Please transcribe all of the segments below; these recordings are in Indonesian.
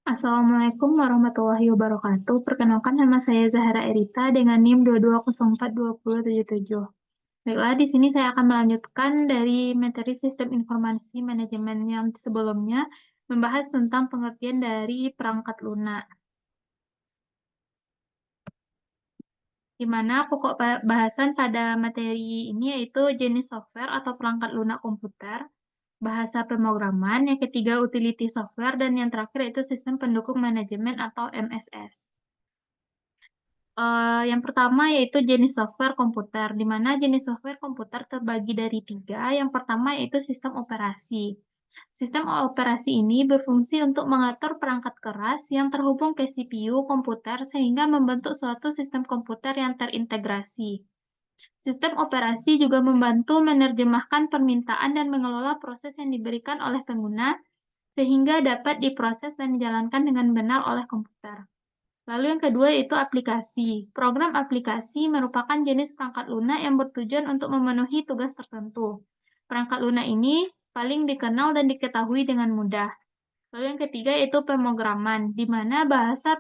Assalamualaikum warahmatullahi wabarakatuh. Perkenalkan nama saya Zahra Erita dengan NIM 22042077. Baiklah, di sini saya akan melanjutkan dari materi Sistem Informasi Manajemen yang sebelumnya membahas tentang pengertian dari perangkat lunak. Di mana pokok bahasan pada materi ini yaitu jenis software atau perangkat lunak komputer, bahasa pemrograman, yang ketiga utility software, dan yang terakhir yaitu sistem pendukung manajemen atau MSS. Yang pertama yaitu jenis software komputer, di mana jenis software komputer terbagi dari tiga. Yang pertama yaitu sistem operasi. Sistem operasi ini berfungsi untuk mengatur perangkat keras yang terhubung ke CPU komputer sehingga membentuk suatu sistem komputer yang terintegrasi. Sistem operasi juga membantu menerjemahkan permintaan dan mengelola proses yang diberikan oleh pengguna sehingga dapat diproses dan dijalankan dengan benar oleh komputer. Lalu yang kedua yaitu aplikasi. Program aplikasi merupakan jenis perangkat lunak yang bertujuan untuk memenuhi tugas tertentu. Perangkat lunak ini paling dikenal dan diketahui dengan mudah. Lalu yang ketiga yaitu pemrograman, di mana bahasa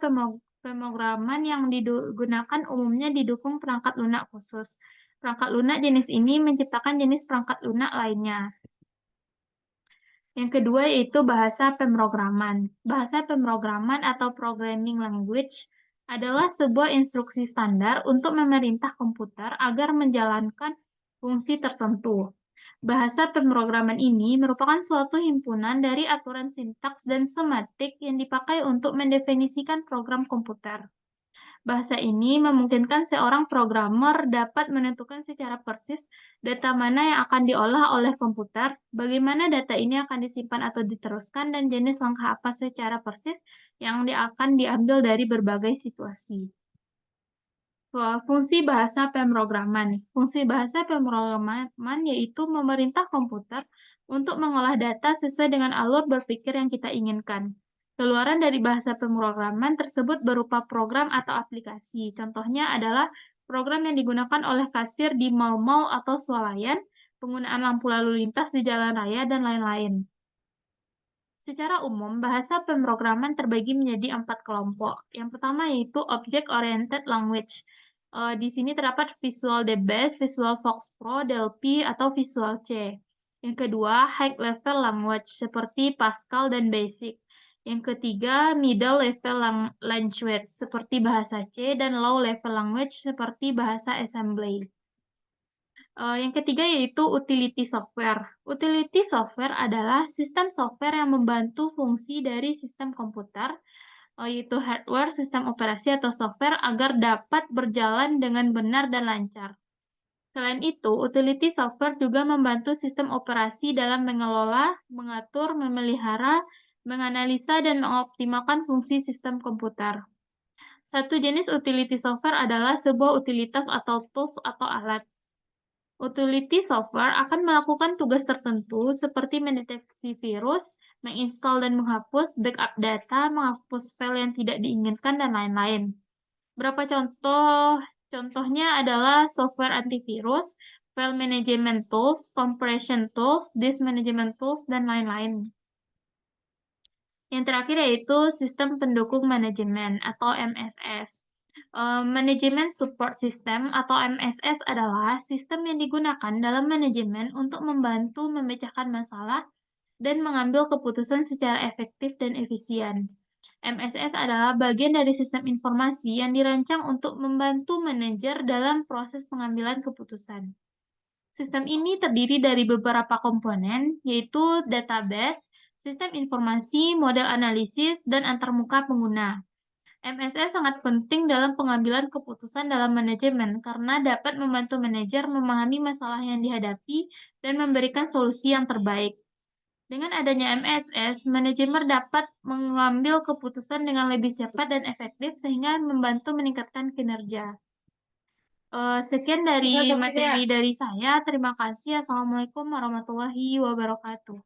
pemrograman yang digunakan umumnya didukung perangkat lunak khusus. Perangkat lunak jenis ini menciptakan jenis perangkat lunak lainnya. Yang kedua yaitu bahasa pemrograman. Bahasa pemrograman atau programming language adalah sebuah instruksi standar untuk memerintah komputer agar menjalankan fungsi tertentu. Bahasa pemrograman ini merupakan suatu himpunan dari aturan sintaks dan semantik yang dipakai untuk mendefinisikan program komputer. Bahasa ini memungkinkan seorang programmer dapat menentukan secara persis data mana yang akan diolah oleh komputer, bagaimana data ini akan disimpan atau diteruskan, dan jenis langkah apa secara persis yang akan diambil dari berbagai situasi. Fungsi bahasa pemrograman. Fungsi bahasa pemrograman yaitu memerintah komputer untuk mengolah data sesuai dengan alur berpikir yang kita inginkan. Keluaran dari bahasa pemrograman tersebut berupa program atau aplikasi. Contohnya adalah program yang digunakan oleh kasir di mal-mal atau swalayan, penggunaan lampu lalu lintas di jalan raya, dan lain-lain. Secara umum, bahasa pemrograman terbagi menjadi 4 kelompok. Yang pertama yaitu Object-Oriented Language. Di sini terdapat Visual DBase, Visual Fox Pro, Delphi, atau Visual C. Yang kedua, High Level Language, seperti Pascal dan Basic. Yang ketiga, Middle Level Language, seperti bahasa C, dan Low Level Language, seperti bahasa Assembly. Yang ketiga yaitu utility software. Utility software adalah sistem software yang membantu fungsi dari sistem komputer, yaitu hardware, sistem operasi atau software agar dapat berjalan dengan benar dan lancar. Selain itu, utility software juga membantu sistem operasi dalam mengelola, mengatur, memelihara, menganalisa, dan mengoptimalkan fungsi sistem komputer. Satu jenis utility software adalah sebuah utilitas atau tools atau alat. Utility software akan melakukan tugas tertentu seperti mendeteksi virus, menginstal dan menghapus, backup data, menghapus file yang tidak diinginkan, dan lain-lain. Beberapa contohnya adalah software antivirus, file management tools, compression tools, disk management tools, dan lain-lain. Yang terakhir yaitu sistem pendukung manajemen atau MSS. Manajemen Support System atau MSS adalah sistem yang digunakan dalam manajemen untuk membantu memecahkan masalah dan mengambil keputusan secara efektif dan efisien. MSS adalah bagian dari sistem informasi yang dirancang untuk membantu manajer dalam proses pengambilan keputusan. Sistem ini terdiri dari beberapa komponen, yaitu database, sistem informasi, model analisis, dan antarmuka pengguna. MSS sangat penting dalam pengambilan keputusan dalam manajemen karena dapat membantu manajer memahami masalah yang dihadapi dan memberikan solusi yang terbaik. Dengan adanya MSS, manajemen dapat mengambil keputusan dengan lebih cepat dan efektif sehingga membantu meningkatkan kinerja. Sekian dari materi dari saya. Terima kasih. Assalamualaikum warahmatullahi wabarakatuh.